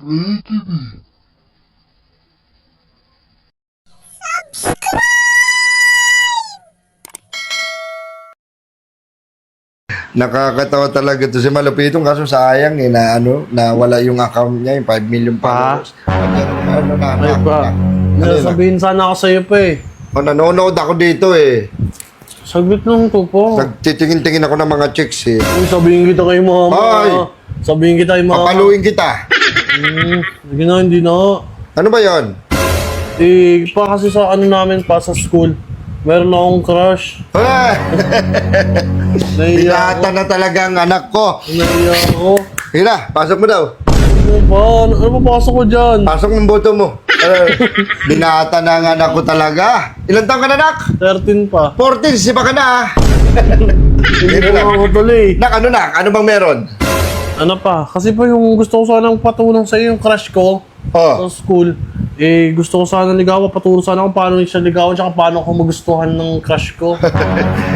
Nakakatawa talaga to si Malupitong kaso sayang na wala yung account niya, yung 5 million followers. Ay pa. Sabihin sana ako sa'yo pa eh. Nanonood ako dito eh. Saglit lang to po. Nagtitingin-tingin ako ng mga chicks eh. Uy, sabihin kita kay mama. Ay! Sabihin kita kay mama. Papaluin kita. Sige na, hindi na. Ano ba yon? Kasi sa namin pa sa school, meron akong crush. Naiya Binata na talaga ang anak ko. Hina, pasok mo daw. Ano ba? Ano ba pasok ko dyan? Pasok ng boto mo. Binata na ang anak ko talaga. Ilan taong ka na, nak? 13 pa. 14, sipa ka na ah. Hindi ko ako tuloy. Nak, ano bang meron? Ano pa? Kasi pa yung gusto ko sanang patulong sa yung crush ko sa school. Gusto ko sana ligawan, paturo sana kung paano siya ligawan tsaka paano ko magustuhan ng crush ko.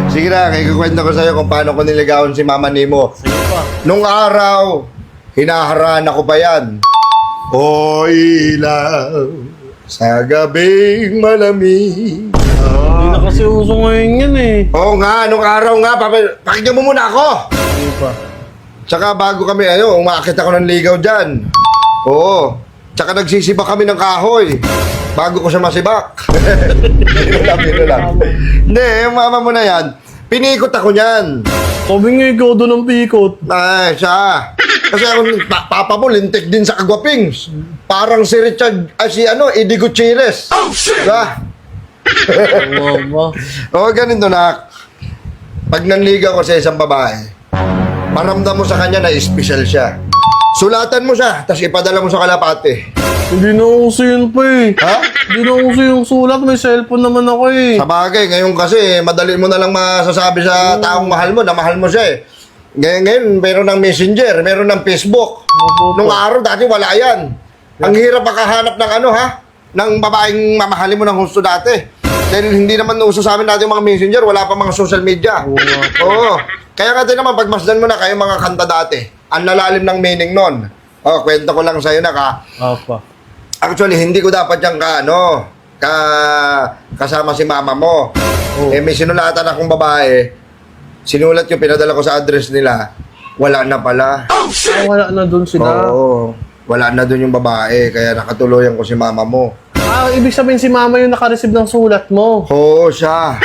Sige na, ikukwento ko sa'yo kung paano ko niligawan si Mama Nemo. Sige pa. Nung araw, hinaharana ko pa yan. O ilaw sa gabing malamig. Hindi na kasi uso ngayon yan eh. Oo nga, nung araw nga, pakinggan mo muna ako. Sige pa. Tsaka bago kami, umakit ako ng ligaw dyan. Oo. Tsaka nagsisibak kami ng kahoy. Bago ko siya masibak. Bino lang. Hindi, yung mama mo na yan, pinikot ako niyan. Sabi nga ikaw doon ang pikot. Ay, siya. Kasi ako, papa mo, lintik din sa kagwapings. Parang si Richard, Eddie Gutierrez. Oh, shit! Diba? Mama. Oo, ganito na. Pag nanligaw ko sa isang babae, maramdam mo sa kanya na special siya. Sulatan mo siya, tapos ipadala mo sa kalapate. Hindi na uso yun pa eh. Ha? Hindi na uso yung sulat. May cellphone naman ako eh. Sa bagay, ngayon kasi, madali mo na lang masasabi sa taong mahal mo na mahal mo siya eh. Ngayon, meron ng Messenger, meron ng Facebook. Nung araw, dati wala yan. Ang hirap makahanap ng ng babaeng mamahalin mo ng gusto dati. Dahil hindi naman uso sa amin dati yung mga Messenger, wala pa mga social media. Oo. Kaya nga din naman, pagmasdan mo na kayo mga kanta dati, ang lalalim ng meaning nun. Kwento ko lang sa'yo na Apa. actually, hindi ko dapat yung kasama si mama mo. May sinulatan akong babae. Sinulat yung pinadala ko sa address nila. Wala na pala. Wala na doon sila. Oo. Wala na doon yung babae. Kaya nakatuloyan ko si mama mo. Ibig sabihin si mama yung naka-receive ng sulat mo. Oo, siya.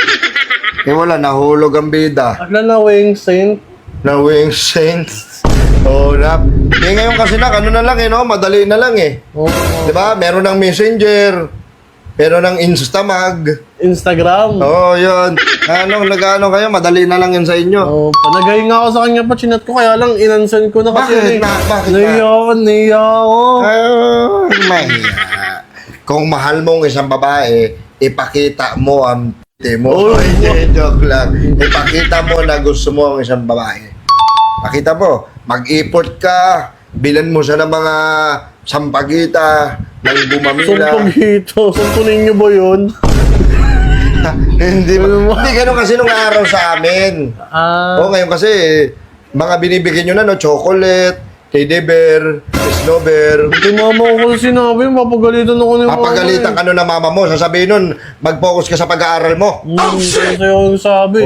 Wala. Nahulog ang bida. Na wing saint. Na wing saints. Ngayon kasi na lang madali na lang eh. Diba? Meron ng Messenger, meron ng Instamag, Instagram. yun. Nag-ano kayo, madali na lang yun sa inyo. Panagay nga ako sa kanya pa, chinat ko, kaya lang inansan ko na kasi. Bakit? Naiya ako. Mahiya. Kung mahal mong isang babae, ipakita mo ang mo. Joke lang. Ipakita mo na gusto mo ang isang babae. Pakita mo, mag-import ka, bilan mo siya ng mga sampagita, ng bumamila. Sampagita? Sampunin niyo ba yun? Hindi ganun kasi nung araw sa amin. Ngayon kasi, mga binibigyan nyo na, chocolate, teddy bear, snowbear. Ito mama ko sinabi, mapagalitan ako ni mama. Mapagalitan ka nun na mama mo, sasabihin nun, mag-focus ka sa pag-aaral mo. Kasi ako sabi.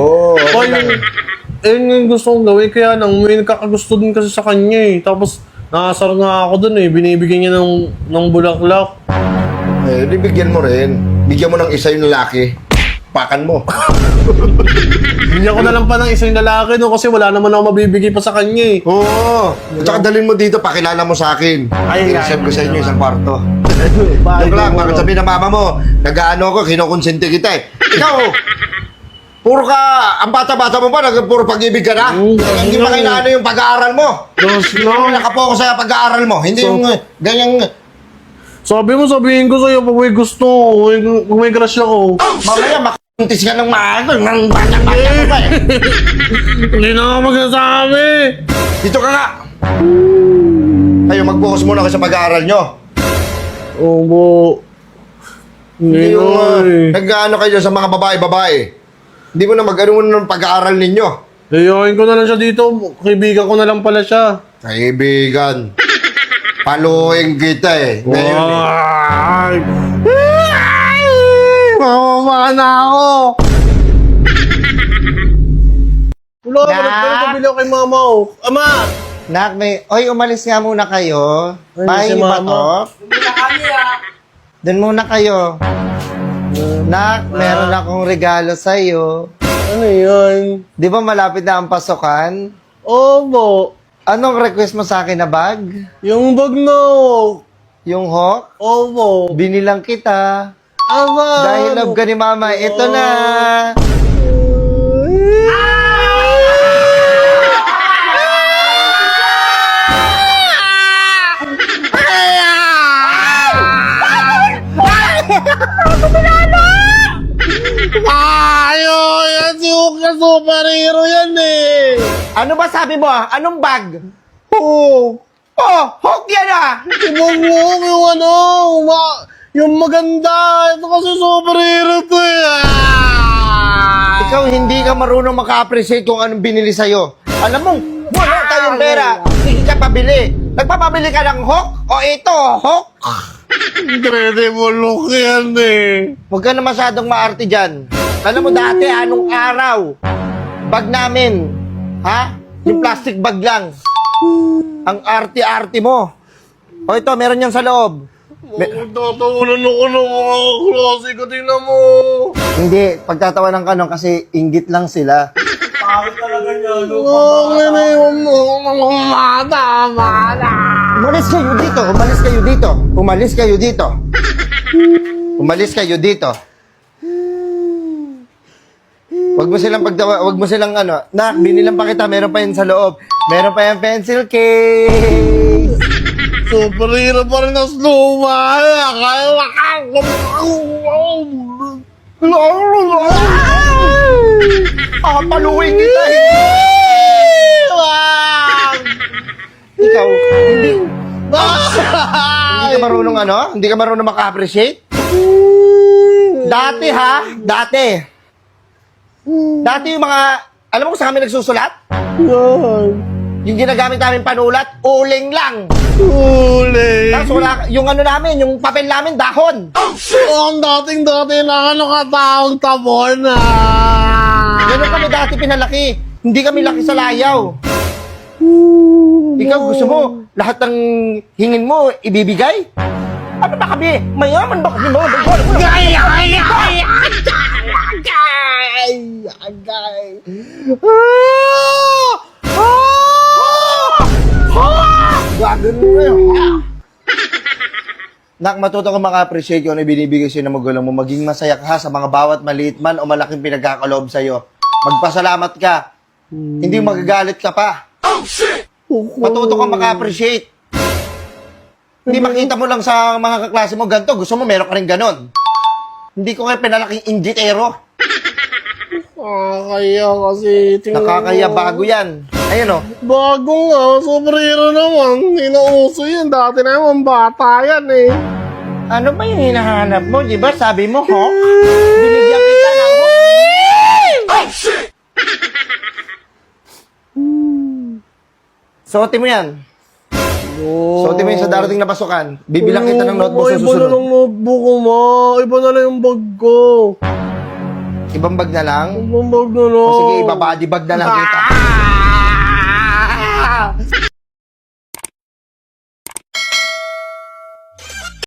Yung gusto kong gawin, kaya lang may nagkakagusto din kasi sa kanya eh. Tapos, nakasar nga ako dun eh, binibigyan niya ng bulaklak. Bigyan mo rin. Bigyan mo ng isa yung lalaki. Pakan mo. Bigyan ko na lang pa ng isang lalaki no, kasi wala naman ako mabibigay pa sa kanya eh. Oo. Tsaka dalhin mo dito, pakilala mo sa akin. I-reserve ko sa inyo isang kwarto. Joke lang, bakit sabihin ng mama mo, nag-ano ko, kinukonsente kita eh. Ikaw, puro ka, ang bata-bata mo ba, puro pag-ibig ka na? Hindi pa kailangan yung pag-aaral mo. Hindi nakapokus sa pag-aaral mo. Hindi yung ganyang... Sabihin ko sa'yo pag may gusto, kung may crush ako. Mamaya, makuntis ka ng maaga, ng bata-bata mo ba eh. Hindi na ako magsasabi. Dito ka nga. Kayo, mag-focus muna kayo sa pag-aaral nyo. Hindi yung nag-ano kayo sa mga babae-babae. Hindi mo na mag-ano ng pag-aaral ninyo. Iyakin ko na lang siya dito. Kaibigan ko na lang pala siya. Kaibigan. Paluin kita eh. Ngayon eh. Ay! Mamama na ako! Wala ka, nagpapabili ako kay mama ko. Ama! Nak, oy, umalis nga muna kayo. Ay, Pahingi si ba Mama. to? Doon muna kayo. Nak, meron akong regalo sa'yo. Ano yun? Di ba malapit na ang pasukan? Opo. Anong request mo sa akin na bag? Yung bag na ako. Yung hawk? Opo. Binilang kita. Ama! Dahil love ka ni mama, ito na. Ayo! Yan si Hook na superhero yan eh! Ano ba sabi mo? Anong bag? Oh! Oh, hawk yan ah! Ibang Hook yung ano! Yung maganda! Ito kasi superhero to eh! Ikaw hindi ka marunong maka-appreciate kung anong binili sa'yo. Alam mo, wala tayong pera. Sige ka pabili. Nagpapabili ka ng hawk? O ito, hawk? Incredible Hook yan eh! Huwag ka na masyadong maarte dyan. Alam mo dati, anong araw? Bag namin. Ha? Yung plastic bag lang. Ang arte-arte mo. O ito, meron yan sa loob. Magtatawanan ako ng mga klase ko, tingnan mo! Hindi, pagtatawanan ka nun kasi inggit lang sila. Okay na yun mo, mata! Umalis kayo dito, umalis kayo dito. Umalis kayo dito. Umalis kayo dito. Wag mo silang wag mo silang ano, nak, binilang pa kita, meron pa yan sa loob. Meron pa yung pencil case. Superhero pa rin ang luma! Kaya Paluin kita. Ikaw, hindi ka marunong ano? Hindi ka marunong maka-appreciate? Dati ha? Dati. Dati yung mga, alam mo kung saan kami nagsusulat? Yung ginagamit namin panulat, uling lang. Uli! Tapos wala, yung ano namin, yung papel namin, dahon. Ang dating-dati na nakataong tabon na! Ganun kami dati pinalaki. Hindi kami laki sa layaw. Ikaw gusto mo, lahat ng hingin mo, ibibigay? Ano ba kami? Mayaman ba kami mo? Gagawin mo yun. Nak, matuto ka maka-appreciate kung ano ibinibigay sa'yo ng magulang mo. Maging masaya ka sa mga bawat maliit man o malaking pinagkakaloob sa'yo. Magpasalamat ka. Hindi magagalit ka pa. Matuto ka maka-appreciate. Hindi makita mo lang sa mga kaklase mo ganito. Gusto mo meron ka rin ganon. Hindi ko kayo pinalaking injitero. Nakakaya kasi tingnan Nakakaya mo. bago yan. Ayun o. Bago nga, superhero naman. Hindi na uso yan. Dati naman bata yan eh. Ano ba yung hinahanap mo? Di ba sabi mo, Hawk? Binigyan kita ng Hawk. Suotin mo yan. Suotin mo yan sa darating na pasukan. Bibilang kita ng notebook sa Iba na susunod. lang notebook ko, ma. Iba na lang yung bag ko. Ibang bag na lang. Ibang bag na lang. O sige, iba body bag na lang kita.